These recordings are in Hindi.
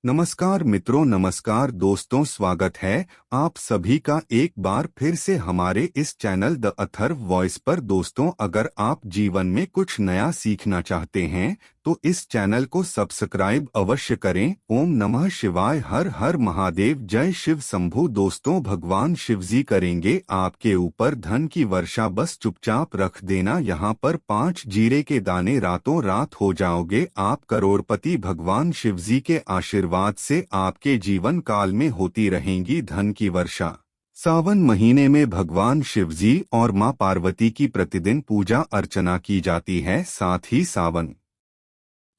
नमस्कार मित्रों, नमस्कार दोस्तों, स्वागत है आप सभी का एक बार फिर से हमारे इस चैनल द अथर्व वॉइस पर। दोस्तों, अगर आप जीवन में कुछ नया सीखना चाहते हैं तो इस चैनल को सब्सक्राइब अवश्य करें। ओम नमः शिवाय, हर हर महादेव, जय शिव शंभू। दोस्तों, भगवान शिवजी करेंगे आपके ऊपर धन की वर्षा, बस चुपचाप रख देना यहाँ पर 5 जीरे के दाने, रातों रात हो जाओगे आप करोड़पति। भगवान शिवजी के आशीर्वाद से आपके जीवन काल में होती रहेंगी धन की वर्षा। सावन महीने में भगवान शिवजी और मां पार्वती की प्रतिदिन पूजा अर्चना की जाती है। साथ ही सावन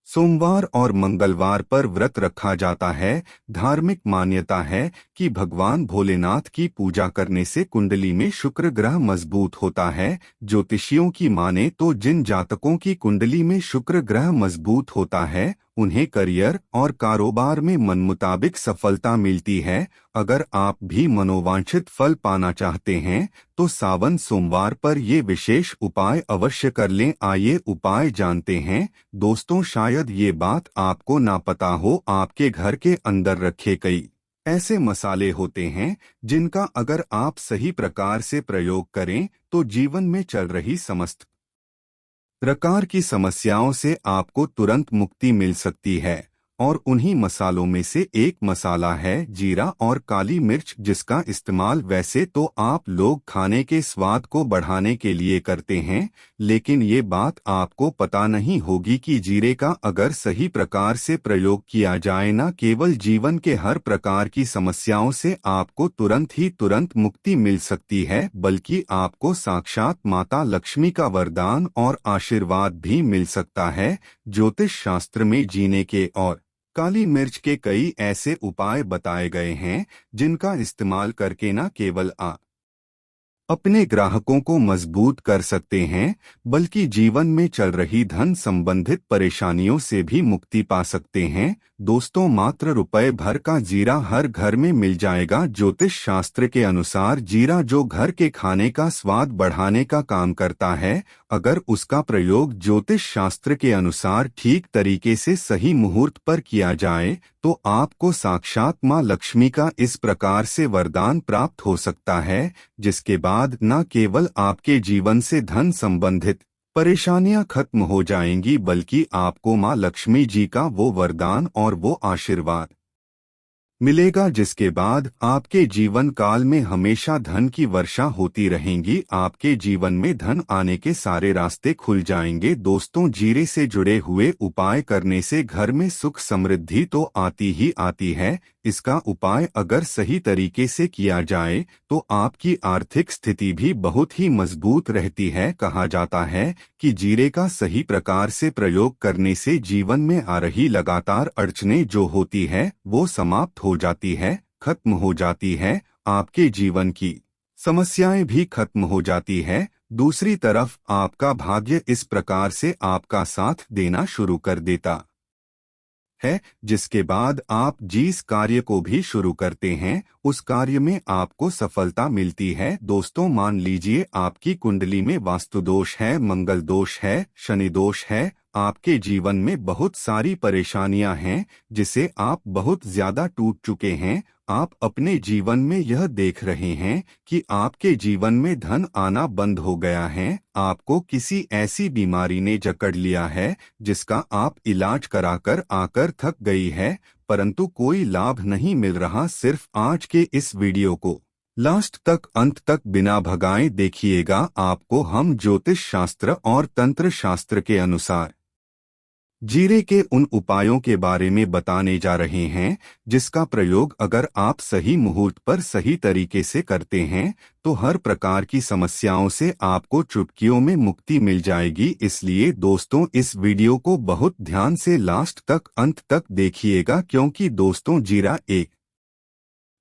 सोमवार और मंगलवार पर व्रत रखा जाता है। धार्मिक मान्यता है कि भगवान भोलेनाथ की पूजा करने से कुंडली में शुक्र ग्रह मजबूत होता है। ज्योतिषियों की माने तो जिन जातकों की कुंडली में शुक्र ग्रह मजबूत होता है उन्हें करियर और कारोबार में मनमुताबिक सफलता मिलती है। अगर आप भी मनोवांछित फल पाना चाहते हैं तो सावन सोमवार पर ये विशेष उपाय अवश्य कर लें। आइए उपाय जानते हैं। दोस्तों, शायद ये बात आपको ना पता हो, आपके घर के अंदर रखे कई ऐसे मसाले होते हैं जिनका अगर आप सही प्रकार से प्रयोग करें तो जीवन में चल रही समस्त प्रकार की समस्याओं से आपको तुरंत मुक्ति मिल सकती है। और उन्हीं मसालों में से एक मसाला है जीरा और काली मिर्च, जिसका इस्तेमाल वैसे तो आप लोग खाने के स्वाद को बढ़ाने के लिए करते हैं, लेकिन ये बात आपको पता नहीं होगी कि जीरे का अगर सही प्रकार से प्रयोग किया जाए, न केवल जीवन के हर प्रकार की समस्याओं से आपको तुरंत मुक्ति मिल सकती है, बल्कि आपको साक्षात माता लक्ष्मी का वरदान और आशीर्वाद भी मिल सकता है। ज्योतिष शास्त्र में जीने के और काली मिर्च के कई ऐसे उपाय बताए गए हैं जिनका इस्तेमाल करके न केवल आप अपने ग्राहकों को मजबूत कर सकते हैं, बल्कि जीवन में चल रही धन संबंधित परेशानियों से भी मुक्ति पा सकते हैं। दोस्तों, मात्र रुपए भर का जीरा हर घर में मिल जाएगा। ज्योतिष शास्त्र के अनुसार जीरा जो घर के खाने का स्वाद बढ़ाने का काम करता है, अगर उसका प्रयोग ज्योतिष शास्त्र के अनुसार ठीक तरीके से सही मुहूर्त पर किया जाए तो आपको साक्षात मां लक्ष्मी का इस प्रकार से वरदान प्राप्त हो सकता है, जिसके बाद न केवल आपके जीवन से धन संबंधित परेशानियां खत्म हो जाएंगी, बल्कि आपको मां लक्ष्मी जी का वो वरदान और वो आशीर्वाद मिलेगा, जिसके बाद आपके जीवन काल में हमेशा धन की वर्षा होती रहेंगी। आपके जीवन में धन आने के सारे रास्ते खुल जाएंगे। दोस्तों, जीरे से जुड़े हुए उपाय करने से घर में सुख समृद्धि तो आती ही आती है। इसका उपाय अगर सही तरीके से किया जाए तो आपकी आर्थिक स्थिति भी बहुत ही मजबूत रहती है। कहा जाता है कि जीरे का सही प्रकार से प्रयोग करने से जीवन में आ रही लगातार अड़चनें जो होती है वो समाप्त हो जाती है, खत्म हो जाती है। आपके जीवन की समस्याएं भी खत्म हो जाती है। दूसरी तरफ आपका भाग्य इस प्रकार से आपका साथ देना शुरू कर देता है, जिसके बाद आप जिस कार्य को भी शुरू करते हैं उस कार्य में आपको सफलता मिलती है। दोस्तों, मान लीजिए आपकी कुंडली में वास्तु दोष है, मंगल दोष है, शनि दोष है, आपके जीवन में बहुत सारी परेशानियां हैं जिसे आप बहुत ज्यादा टूट चुके हैं। आप अपने जीवन में यह देख रहे हैं कि आपके जीवन में धन आना बंद हो गया है, आपको किसी ऐसी बीमारी ने जकड़ लिया है जिसका आप इलाज कराकर आकर थक गई है, परंतु कोई लाभ नहीं मिल रहा। सिर्फ आज के इस वीडियो को लास्ट तक, अंत तक बिना भगाए देखिएगा। आपको हम ज्योतिष शास्त्र और तंत्र शास्त्र के अनुसार जीरे के उन उपायों के बारे में बताने जा रहे हैं जिसका प्रयोग अगर आप सही मुहूर्त पर सही तरीके से करते हैं तो हर प्रकार की समस्याओं से आपको चुटकियों में मुक्ति मिल जाएगी। इसलिए दोस्तों, इस वीडियो को बहुत ध्यान से लास्ट तक, अंत तक देखिएगा, क्योंकि दोस्तों, जीरा एक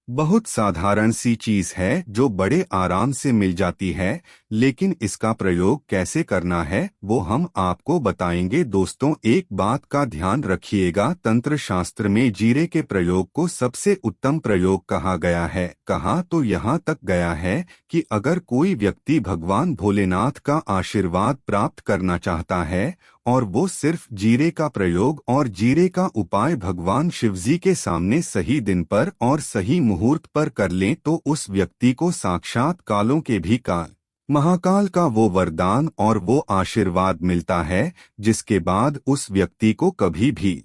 बहुत साधारण सी चीज है जो बड़े आराम से मिल जाती है, लेकिन इसका प्रयोग कैसे करना है वो हम आपको बताएंगे। दोस्तों, एक बात का ध्यान रखिएगा, तंत्र शास्त्र में जीरे के प्रयोग को सबसे उत्तम प्रयोग कहा गया है। कहा तो यहाँ तक गया है कि अगर कोई व्यक्ति भगवान भोलेनाथ का आशीर्वाद प्राप्त करना चाहता है और वो सिर्फ जीरे का प्रयोग और जीरे का उपाय भगवान शिवजी के सामने सही दिन पर और सही मुहूर्त पर कर लें तो उस व्यक्ति को साक्षात कालों के भी काल महाकाल का वो वरदान और वो आशीर्वाद मिलता है जिसके बाद उस व्यक्ति को कभी भी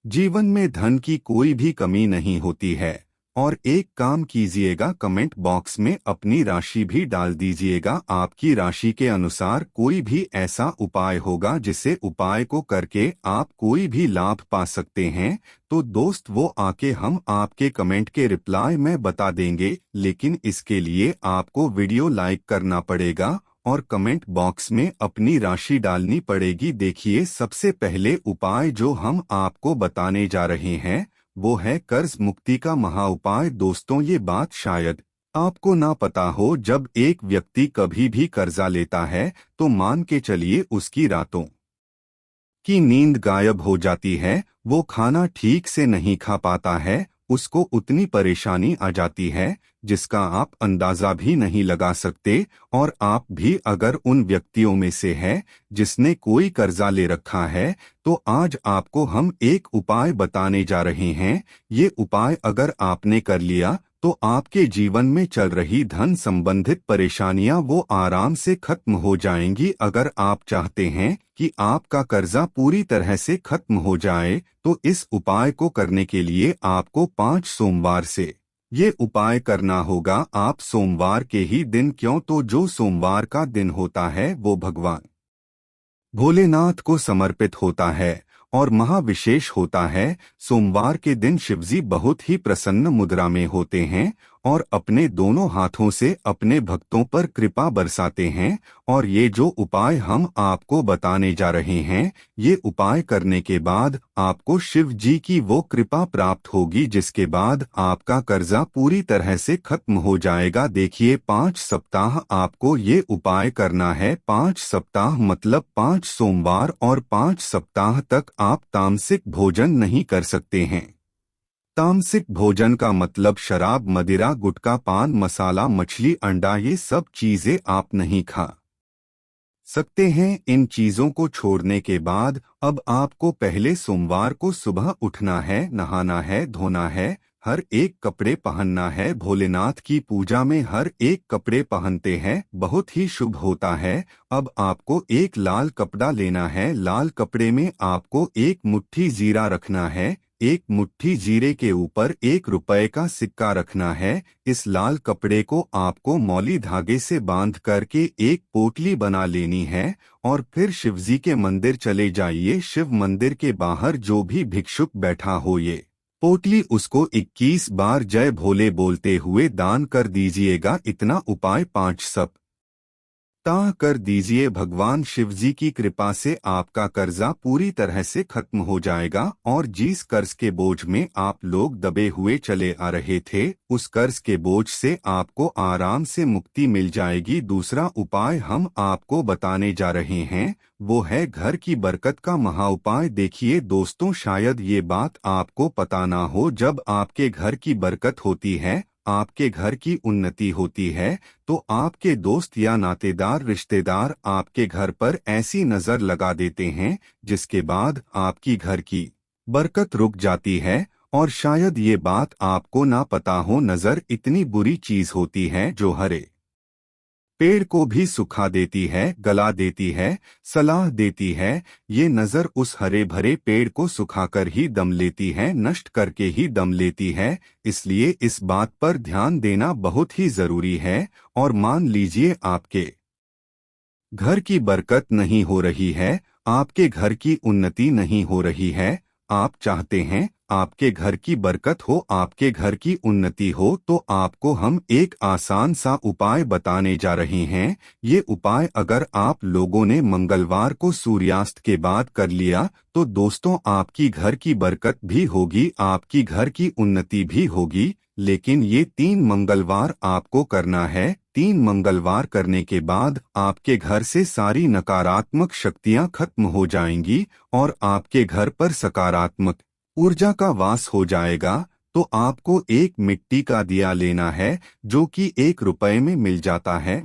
जीवन में धन की कोई भी कमी नहीं होती है। और एक काम कीजिएगा, कमेंट बॉक्स में अपनी राशि भी डाल दीजिएगा। आपकी राशि के अनुसार कोई भी ऐसा उपाय होगा जिसे उपाय को करके आप कोई भी लाभ पा सकते हैं, तो दोस्त वो आके हम आपके कमेंट के रिप्लाई में बता देंगे। लेकिन इसके लिए आपको वीडियो लाइक करना पड़ेगा और कमेंट बॉक्स में अपनी राशि डालनी पड़ेगी। देखिए, सबसे पहले उपाय जो हम आपको बताने जा रहे हैं वो है कर्ज मुक्ति का महा उपाय। दोस्तों, ये बात शायद आपको ना पता हो, जब एक व्यक्ति कभी भी कर्जा लेता है तो मान के चलिए उसकी रातों की नींद गायब हो जाती है, वो खाना ठीक से नहीं खा पाता है, उसको उतनी परेशानी आ जाती है जिसका आप अंदाजा भी नहीं लगा सकते। और आप भी अगर उन व्यक्तियों में से है जिसने कोई कर्जा ले रखा है, तो आज आपको हम एक उपाय बताने जा रहे हैं। ये उपाय अगर आपने कर लिया तो आपके जीवन में चल रही धन संबंधित परेशानियां वो आराम से खत्म हो जाएंगी। अगर आप चाहते हैं कि आपका कर्जा पूरी तरह से खत्म हो जाए तो इस उपाय को करने के लिए आपको 5 सोमवार से ये उपाय करना होगा। आप सोमवार के ही दिन, क्यों तो जो सोमवार का दिन होता है वो भगवान भोलेनाथ को समर्पित होता है और महाविशेष होता है। सोमवार के दिन शिवजी बहुत ही प्रसन्न मुद्रा में होते हैं और अपने दोनों हाथों से अपने भक्तों पर कृपा बरसाते हैं। और ये जो उपाय हम आपको बताने जा रहे हैं, ये उपाय करने के बाद आपको शिव जी की वो कृपा प्राप्त होगी जिसके बाद आपका कर्जा पूरी तरह से खत्म हो जाएगा। देखिए, 5 सप्ताह आपको ये उपाय करना है। 5 सप्ताह मतलब 5 सोमवार और 5 सप्ताह तक आप तामसिक भोजन नहीं कर सकते हैं। तामसिक भोजन का मतलब शराब, मदिरा, गुटखा, पान मसाला, मछली, अंडा, ये सब चीजें आप नहीं खा सकते हैं। इन चीजों को छोड़ने के बाद अब आपको पहले सोमवार को सुबह उठना है, नहाना है, धोना है, हर एक कपड़े पहनना है। भोलेनाथ की पूजा में हर एक कपड़े पहनते हैं, बहुत ही शुभ होता है। अब आपको एक लाल कपड़ा लेना है। लाल कपड़े में आपको एक मुट्ठी जीरा रखना है। एक मुट्ठी जीरे के ऊपर 1 रुपए का सिक्का रखना है। इस लाल कपड़े को आपको मौली धागे से बांध करके एक पोटली बना लेनी है और फिर शिवजी के मंदिर चले जाइए। शिव मंदिर के बाहर जो भी भिक्षुक बैठा हो, ये पोटली उसको 21 बार जय भोले बोलते हुए दान कर दीजिएगा। इतना उपाय 5 सप्ताह कर दीजिए। भगवान शिवजी की कृपा से आपका कर्जा पूरी तरह से खत्म हो जाएगा और जिस कर्ज के बोझ में आप लोग दबे हुए चले आ रहे थे, उस कर्ज के बोझ से आपको आराम से मुक्ति मिल जाएगी। दूसरा उपाय हम आपको बताने जा रहे हैं, वो है घर की बरकत का महा उपाय। देखिए दोस्तों, शायद ये बात आपको पता ना हो, जब आपके घर की बरकत होती है, आपके घर की उन्नति होती है, तो आपके दोस्त या नातेदार रिश्तेदार आपके घर पर ऐसी नजर लगा देते हैं जिसके बाद आपकी घर की बरकत रुक जाती है। और शायद ये बात आपको ना पता हो, नजर इतनी बुरी चीज होती है जो हरे पेड़ को भी सुखा देती है, गला देती है, सलाह देती है। ये नजर उस हरे भरे पेड़ को सुखाकर ही दम लेती है, नष्ट करके ही दम लेती है। इसलिए इस बात पर ध्यान देना बहुत ही जरूरी है। और मान लीजिए आपके घर की बरकत नहीं हो रही है, आपके घर की उन्नति नहीं हो रही है, आप चाहते हैं आपके घर की बरकत हो, आपके घर की उन्नति हो, तो आपको हम एक आसान सा उपाय बताने जा रहे हैं। ये उपाय अगर आप लोगों ने मंगलवार को सूर्यास्त के बाद कर लिया तो दोस्तों आपकी घर की बरकत भी होगी, आपकी घर की उन्नति भी होगी। लेकिन ये 3 मंगलवार आपको करना है। 3 मंगलवार करने के बाद आपके घर से सारी नकारात्मक शक्तियां खत्म हो जाएंगी और आपके घर पर सकारात्मक ऊर्जा का वास हो जाएगा। तो आपको एक मिट्टी का दिया लेना है जो कि 1 रुपए में मिल जाता है।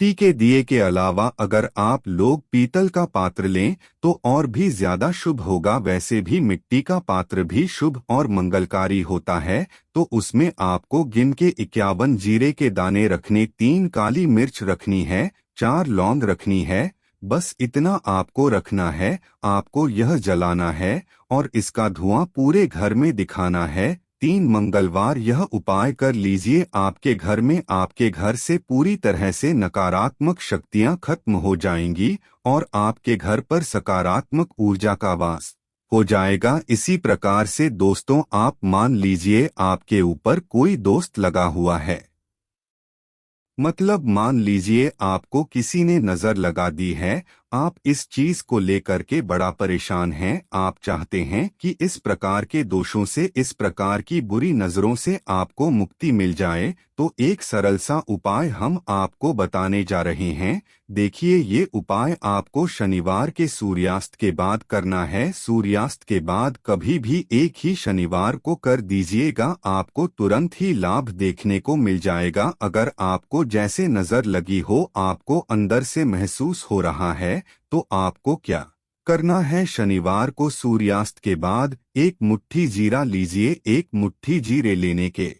मिट्टी के दिए के अलावा अगर आप लोग पीतल का पात्र लें तो और भी ज्यादा शुभ होगा। वैसे भी मिट्टी का पात्र भी शुभ और मंगलकारी होता है। तो उसमें आपको गिन के 51 जीरे के दाने रखने, 3 काली मिर्च रखनी है, 4 लौंग रखनी है। बस इतना आपको रखना है। आपको यह जलाना है और इसका धुआं पूरे घर में दिखाना है। 3 मंगलवार यह उपाय कर लीजिए। आपके घर में, आपके घर से पूरी तरह से नकारात्मक शक्तियां खत्म हो जाएंगी और आपके घर पर सकारात्मक ऊर्जा का वास हो जाएगा। इसी प्रकार से दोस्तों, आप मान लीजिए आपके ऊपर कोई दोस्त लगा हुआ है, मतलब मान लीजिए आपको किसी ने नजर लगा दी है। आप इस चीज को लेकर के बड़ा परेशान हैं। आप चाहते हैं कि इस प्रकार के दोषों से, इस प्रकार की बुरी नजरों से आपको मुक्ति मिल जाए। तो एक सरल सा उपाय हम आपको बताने जा रहे हैं। देखिए, ये उपाय आपको शनिवार के सूर्यास्त के बाद करना है। सूर्यास्त के बाद कभी भी एक ही शनिवार को कर दीजिएगा। आपको तुरंत ही लाभ देखने को मिल जाएगा। अगर आपको जैसे नजर लगी हो, आपको अंदर से महसूस हो रहा है, तो आपको क्या करना है? शनिवार को सूर्यास्त के बाद 1 मुट्ठी जीरा लीजिए। 1 मुट्ठी जीरे लेने के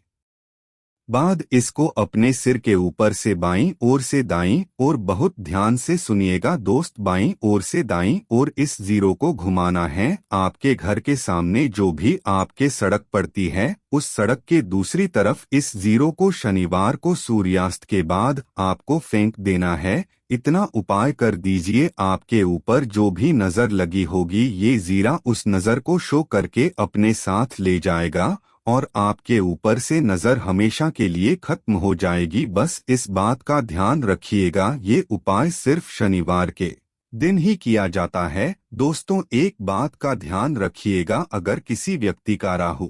बाद इसको अपने सिर के ऊपर से बाईं ओर से दाईं ओर, बहुत ध्यान से सुनिएगा दोस्त, बाईं ओर से दाईं ओर इस जीरो को घुमाना है। आपके घर के सामने जो भी आपके सड़क पड़ती है, उस सड़क के दूसरी तरफ इस जीरो को शनिवार को सूर्यास्त के बाद आपको फेंक देना है। इतना उपाय कर दीजिए। आपके ऊपर जो भी नजर लगी होगी, ये जीरा उस नजर को शो करके अपने साथ ले जाएगा और आपके ऊपर से नजर हमेशा के लिए खत्म हो जाएगी। बस इस बात का ध्यान रखिएगा, ये उपाय सिर्फ शनिवार के दिन ही किया जाता है। दोस्तों, एक बात का ध्यान रखिएगा, अगर किसी व्यक्ति का राहु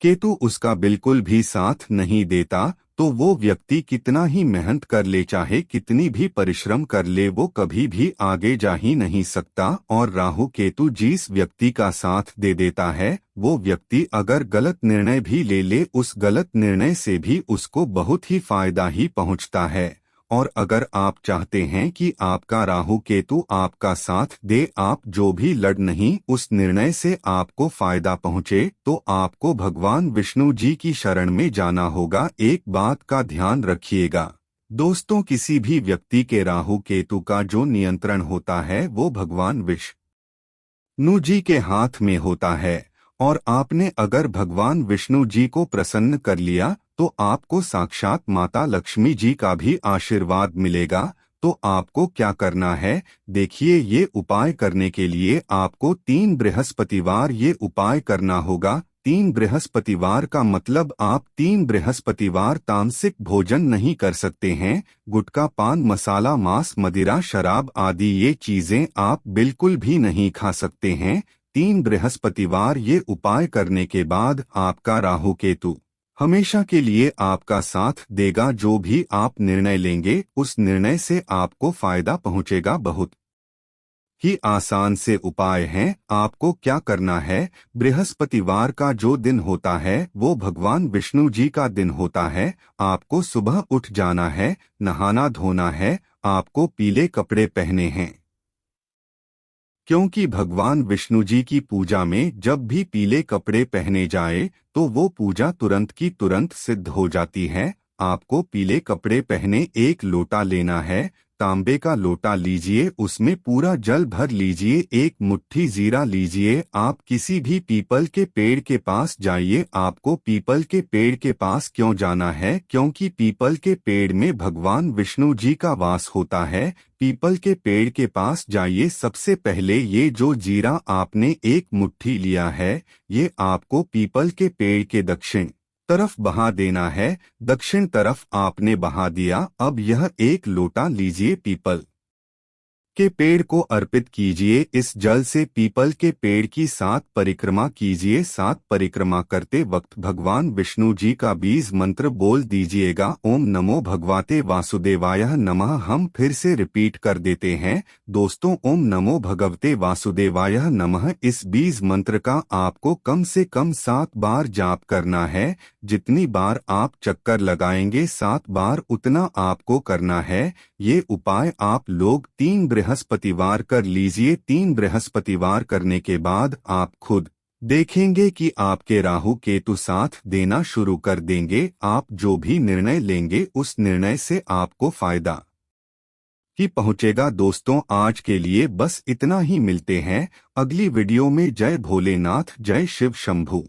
केतु उसका बिल्कुल भी साथ नहीं देता, तो वो व्यक्ति कितना ही मेहनत कर ले, चाहे कितनी भी परिश्रम कर ले, वो कभी भी आगे जा ही नहीं सकता। और राहु केतु जिस व्यक्ति का साथ दे देता है, वो व्यक्ति अगर गलत निर्णय भी ले ले, उस गलत निर्णय से भी उसको बहुत ही फायदा ही पहुंचता है। और अगर आप चाहते हैं कि आपका राहु केतु आपका साथ दे, आप जो भी लड़ नहीं उस निर्णय से आपको फायदा पहुंचे, तो आपको भगवान विष्णु जी की शरण में जाना होगा। एक बात का ध्यान रखिएगा दोस्तों, किसी भी व्यक्ति के राहु केतु का जो नियंत्रण होता है, वो भगवान विष्णु जी के हाथ में होता है। और आपने अगर भगवान विष्णु जी को प्रसन्न कर लिया, तो आपको साक्षात माता लक्ष्मी जी का भी आशीर्वाद मिलेगा। तो आपको क्या करना है? देखिए, ये उपाय करने के लिए आपको 3 बृहस्पतिवार ये उपाय करना होगा। 3 बृहस्पतिवार का मतलब आप 3 बृहस्पतिवार तामसिक भोजन नहीं कर सकते हैं। गुटखा, पान मसाला, मांस, मदिरा, शराब आदि ये चीजें आप बिल्कुल भी नहीं खा सकते हैं। 3 बृहस्पतिवार ये उपाय करने के बाद आपका राहु केतु हमेशा के लिए आपका साथ देगा। जो भी आप निर्णय लेंगे, उस निर्णय से आपको फायदा पहुंचेगा। बहुत ही आसान से उपाय हैं। आपको क्या करना है? बृहस्पतिवार का जो दिन होता है, वो भगवान विष्णु जी का दिन होता है। आपको सुबह उठ जाना है, नहाना धोना है, आपको पीले कपड़े पहने हैं, क्योंकि भगवान विष्णु जी की पूजा में जब भी पीले कपड़े पहने जाए, तो वो पूजा तुरंत की तुरंत सिद्ध हो जाती है। आपको पीले कपड़े पहने 1 लोटा लेना है, तांबे का लोटा लीजिए, उसमें पूरा जल भर लीजिए। 1 मुट्ठी जीरा लीजिए। आप किसी भी पीपल के पेड़ के पास जाइए। आपको पीपल के पेड़ के पास क्यों जाना है? क्योंकि पीपल के पेड़ में भगवान विष्णु जी का वास होता है। पीपल के पेड़ के पास जाइए। सबसे पहले ये जो जीरा आपने 1 मुट्ठी लिया है, ये आपको पीपल के पेड़ के दक्षिण तरफ बहा देना है। दक्षिण तरफ आपने बहा दिया। अब यह 1 लोटा लीजिए पीपल के पेड़ को अर्पित कीजिए। इस जल से पीपल के पेड़ की 7 परिक्रमा कीजिए। 7 परिक्रमा करते वक्त भगवान विष्णु जी का बीज मंत्र बोल दीजिएगा, ओम नमो भगवते वासुदेवाय नमः। हम फिर से रिपीट कर देते हैं दोस्तों, ओम नमो भगवते वासुदेवाय नमः। इस बीज मंत्र का आपको कम से कम 7 बार जाप करना है। जितनी बार आप चक्कर लगाएंगे 7 बार उतना आपको करना है। ये उपाय आप लोग 3 बृहस्पतिवार कर लीजिए। 3 बृहस्पतिवार करने के बाद आप खुद देखेंगे कि आपके राहु केतु साथ देना शुरू कर देंगे। आप जो भी निर्णय लेंगे उस निर्णय से आपको फायदा ही पहुंचेगा। दोस्तों आज के लिए बस इतना ही। मिलते हैं अगली वीडियो में। जय भोलेनाथ, जय शिव शंभू।